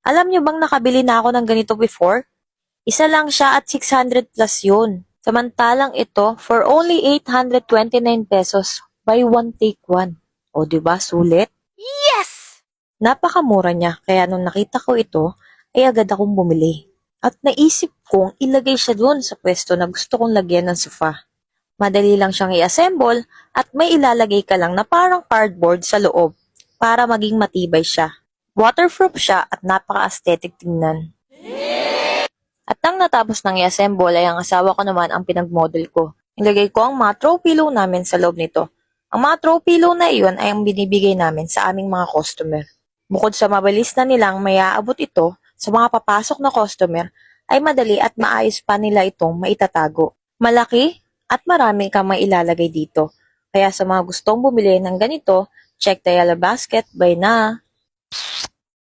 Alam nyo bang nakabili na ako ng ganito before? Isa lang siya at 600 plus yun. Samantalang ito, for only 829 pesos, buy one take one. O diba, sulit? Yes! Napakamura niya, kaya nung nakita ko ito, ay agad akong bumili. At naisip kong ilagay siya doon sa pwesto na gusto kong lagyan ng sofa. Madali lang siyang i-assemble at may ilalagay ka lang na parang cardboard sa loob para maging matibay siya. Waterproof siya at napaka-aesthetic tingnan. At nang natapos ng i-assemble ay ang asawa ko naman ang pinag-model ko. Nilagay ko ang mga throw pillow namin sa loob nito. Ang mga throw pillow na iyon ay ang binibigay namin sa aming mga customer. Bukod sa mabilis na nilang may aabot ito sa mga papasok na customer, ay madali at maayos pa nila itong maitatago. Malaki at marami kang mailalagay dito. Kaya sa mga gustong bumili ng ganito, check the yellow basket by na!